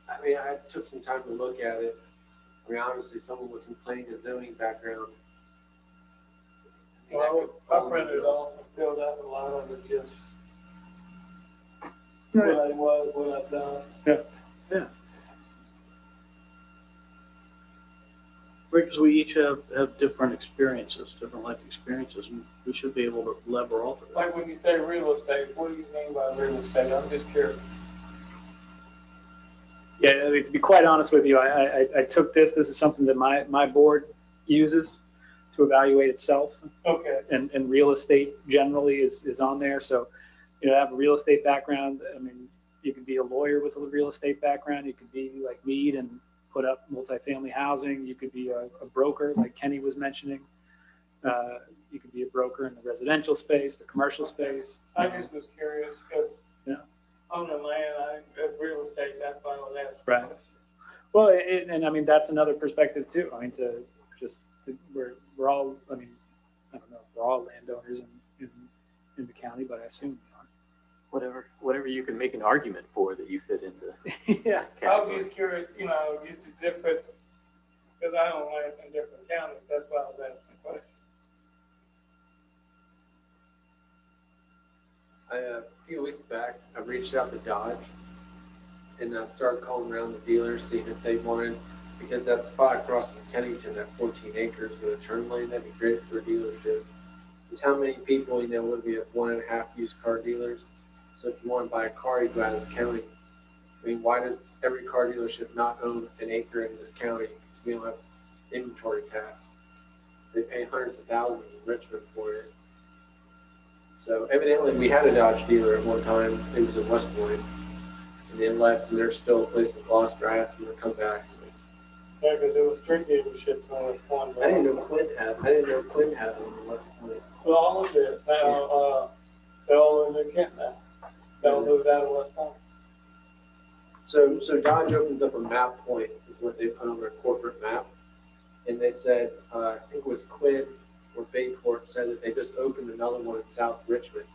I took some time to look at it. Obviously, someone with some planning and zoning background. Well, I printed it off and filled out a lot of it, just Right. what I've done. Because we each have different experiences, different life experiences, and we should be able to lever off of that. Like when you say real estate, what do you mean by real estate? I'm just curious. Yeah, I mean, to be quite honest with you, I took this is something that my board uses to evaluate itself, Okay. and real estate generally is on there. So, I have a real estate background. I mean, you could be a lawyer with a real estate background. You could be like me and put up multifamily housing. You could be a broker, like Kenny was mentioning. You could be a broker in the residential space, the commercial space. I just was curious because Yeah. on the land, real estate, that's why I was asking. Right. Well, and I mean, that's another perspective too. I mean, we're all, I mean, I don't know if we're all landowners in the county, but I assume Whatever you can make an argument for that you fit into. we are. Yeah. I was just curious, you know, just the different, because I don't live in different counties, that's why I was asking the question. A few weeks back, I reached out to Dodge and I started calling around the dealers, seeing if they wanted, because that spot across from Kennington, that 14 acres with a turn lane, that'd be great for a dealership. Is how many people, would we have 1.5 used car dealers? So if you want to buy a car, you go out of this county. I mean, why does every car dealership not own an acre in this county? We don't have inventory tax. They pay hundreds of thousands in Richmond for it. So evidently we had a Dodge dealer at one time. It was in West Point. And then left, and there's still a place in Gloucester. I asked them to come back. Yeah, because there was three dealerships on this one. I didn't know Quinn had them in West Point. Well, all of it, now, they're all in the Kent now. They'll move out of West Point. So Dodge opens up a map point, is what they put on their corporate map. And they said, I think it was Quinn or Bayport said that they just opened another one in South Richmond.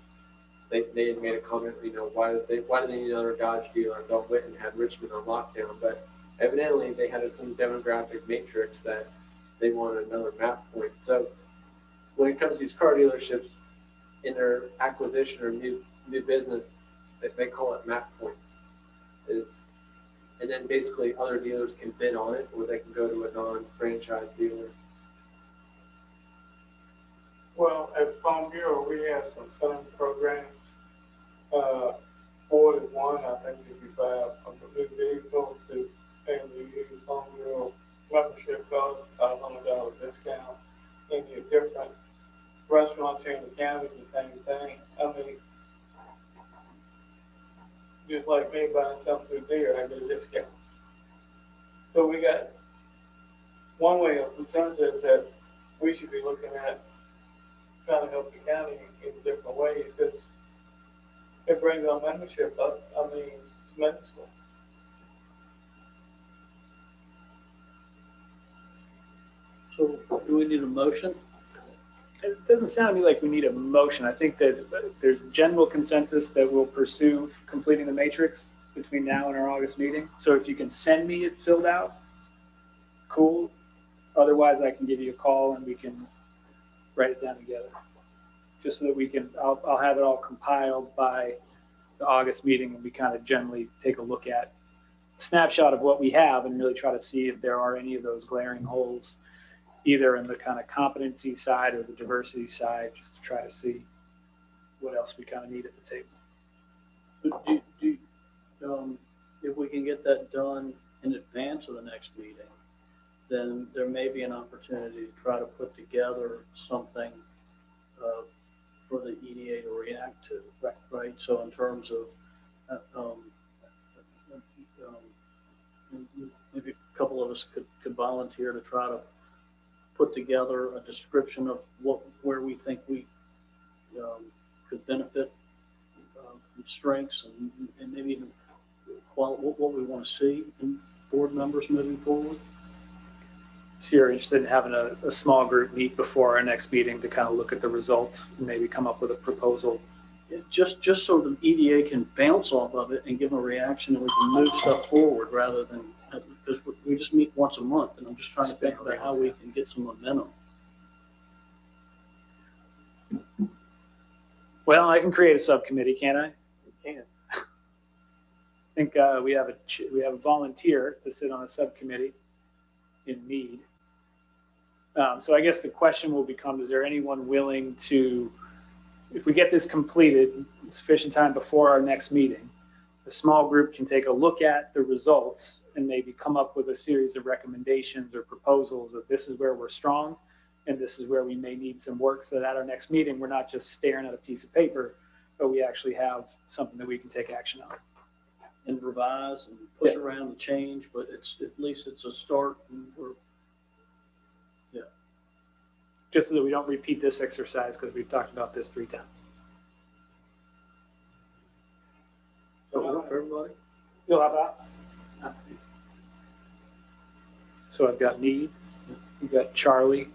They had made a comment, why do they need another Dodge dealer? I thought Whitten had Richmond on lockdown, but evidently they had some demographic matrix that they wanted another map point. So when it comes to these car dealerships, in their acquisition or new business, they call it map points. And then basically other dealers can bid on it, or they can go to a non-franchise dealer. Well, at Farm Bureau, we have some summer programs. 41, I think if you buy a new vehicle to pay the use Farm Bureau membership cost, $500 discount. And your different restaurants here in the county, the same thing. I mean, just like me buying something through there, I get a discount. So we got one way of concern is that we should be looking at trying to help the county in different ways, because it brings our membership up, tremendously. So do we need a motion? It doesn't sound to me like we need a motion. I think that there's general consensus that we'll pursue completing the matrix between now and our August meeting. So if you can send me it filled out, cool. Otherwise, I can give you a call and we can write it down together. Just so that I'll have it all compiled by the August meeting, and we kind of generally take a look at a snapshot of what we have and really try to see if there are any of those glaring holes, either in the kind of competency side or the diversity side, just to try to see what else we kind of need at the table. If we can get that done in advance of the next meeting, then there may be an opportunity to try to put together something for the EDA to react to, right? So in terms of, maybe a couple of us could volunteer to try to put together a description of where we think we could benefit from strengths and maybe even what we want to see in board members moving forward. So you're interested in having a small group meet before our next meeting to kind of look at the results and maybe come up with a proposal. Just so the EDA can bounce off of it and give them a reaction, and we can move stuff forward rather than, because we just meet once a month, and I'm just trying to think about how we can get some momentum. Well, I can create a subcommittee, can't I? You can. I think we have a volunteer to sit on a subcommittee in Meade. So I guess the question will become, is there anyone willing to, if we get this completed in sufficient time before our next meeting, a small group can take a look at the results and maybe come up with a series of recommendations or proposals that this is where we're strong and this is where we may need some work, so that at our next meeting, we're not just staring at a piece of paper, but we actually have something that we can take action on. And revise and push around and change, but it's, at least it's a start, and we're, Just so that we don't repeat this exercise, because we've talked about this 3 times. so work for everybody. You'll have that? So I've got Need, you've got Charlie,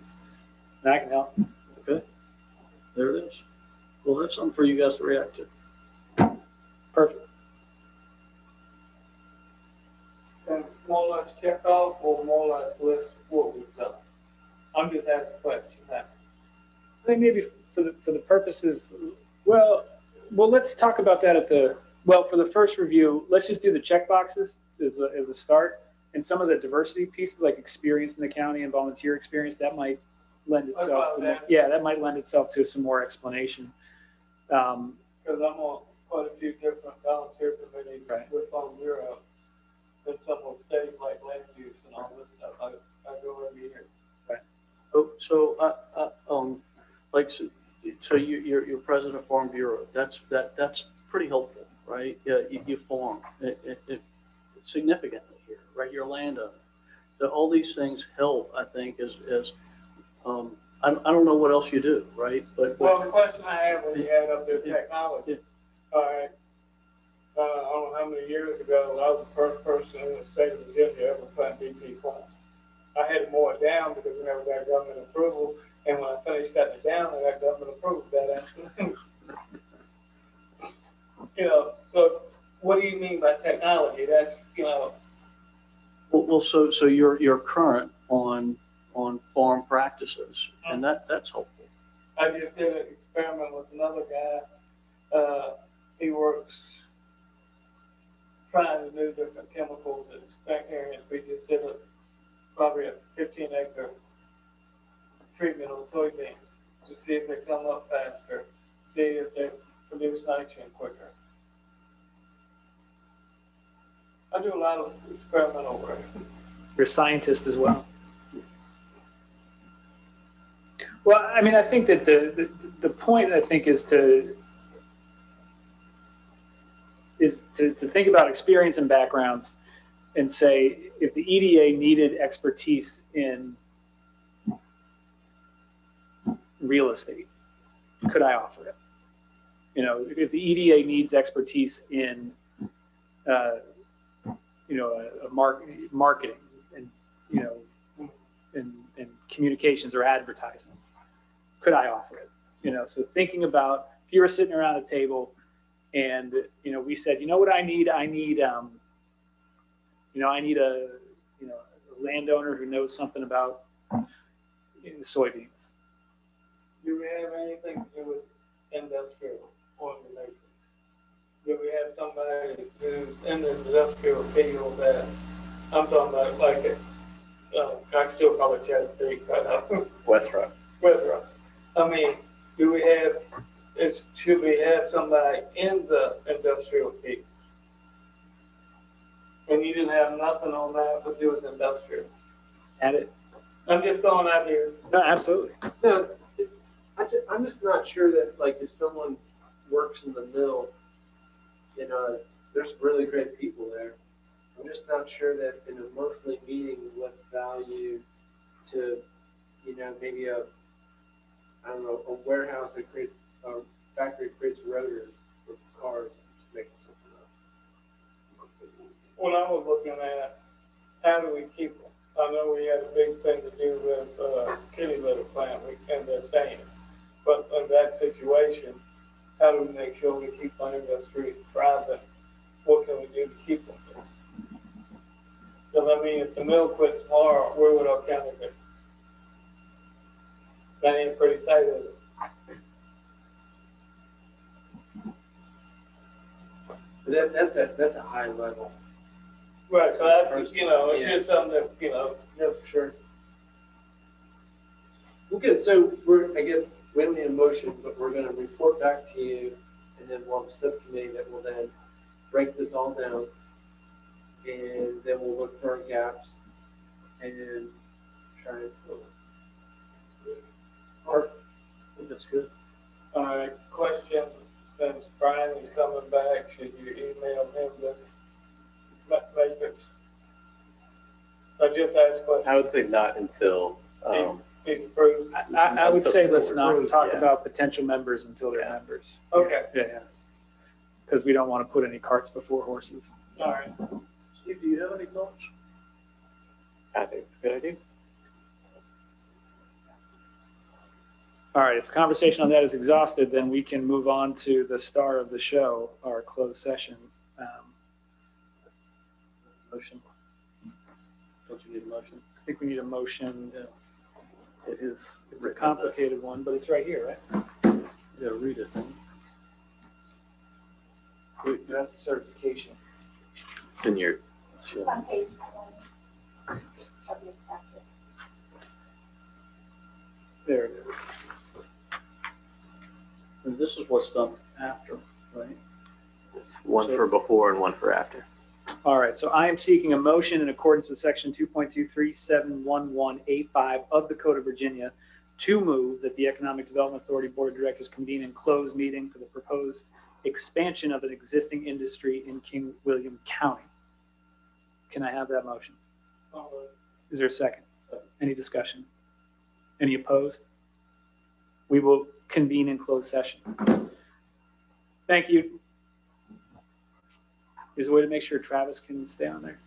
and I can help. Okay, there it is. Well, that's something for you guys to react to. Perfect. And more or less check off or more or less list what we've done. I'm just asking questions now. I think maybe for the purposes, well, let's talk about that at the, well, for the first review, let's just do the check boxes as a start. And some of the diversity pieces, like experience in the county and volunteer experience, that might lend itself to, that might lend itself to some more explanation. Because I'm on quite a few different volunteer committees Right. with Farm Bureau. And some will stay like land use and all this stuff. I go every year. So, like, so you're president of Farm Bureau. That's pretty helpful, right? Yeah, you farm it significantly here, right? You're a landowner. So all these things help, I think, as I don't know what else you do, right? But Well, the question I have when you add up their technology, all right, I don't know how many years ago, I was the first person in the state of Virginia to ever plant BP farm. I had to mow it down because we never got government approval, and when I finished cutting it down, I got government approval that afternoon. So what do you mean by technology? That's, well, so you're current on farm practices, and that's helpful. I just did an experiment with another guy. He works trying to do different chemicals and experience. We just did probably a 15-acre treatment on soybeans to see if they come up faster, see if they produce nitrogen quicker. I do a lot of experimental work. You're a scientist as well. Well, I mean, I think that the point, I think, is to think about experience and backgrounds and say, if the EDA needed expertise in real estate, could I offer it? If the EDA needs expertise in, marketing and, and communications or advertisements, could I offer it? So thinking about, if you were sitting around a table and, we said, what I need a landowner who knows something about soybeans. Do we have anything to do with industrial organization? Do we have somebody who's in the industrial field that, I'm talking about like it, I still call it Chesapeake, but Westrock. Westrock. I mean, should we have somebody in the industrial field? And you didn't have nothing on that to do with industrial. Add it. I'm just throwing out here. No, absolutely. No, I'm just not sure that, like, if someone works in the mill, there's really great people there. I'm just not sure that in a monthly meeting, what value to, maybe a warehouse that creates, a factory creates rotors for cars, just making something up. When I was looking at how do we keep them, I know we had a big thing to do with kitty litter plant and they're staying. But in that situation, how do we make sure we keep our industry thriving? What can we do to keep them? Because if the mill quits tomorrow, where would our county be? That ain't pretty tight, is it? But that's a high level. Right, so that's, it's just something that, just sure. Well, good, so I guess, we don't need a motion, but we're gonna report back to you, and then we'll have a subcommittee that will then break this all down, and then we'll look for our gaps, and try and fill it. I think that's good. All right, question, since Brian is coming back, should you email him this matrix? I just asked questions. I would say not until, It's approved. I would say let's not talk Yeah. about potential members until they're Yeah. members. Okay, Yeah. Because we don't want to put any carts before horses. all right. Steve, do you have any thoughts? I think it's a good idea. All right, if the conversation on that is exhausted, then we can move on to the star of the show, our closed session. Motion? Don't you need a motion? I think we need a motion. It is. It's a complicated one, but it's right here, right? Yeah, read it. That's a certification. It's in your, It's on page 20 of your packet. There it is. And this is what's done after, right? it's one for before and one for after. All right, so I am seeking a motion in accordance with section 2.23711A5 of the Code of Virginia to move that the Economic Development Authority Board of Directors convene in closed meeting for the proposed expansion of an existing industry in King William County. Can I have that motion? Is there a second? Any discussion? Any opposed? We will convene in closed session. Thank you. There's a way to make sure Travis can stay on there.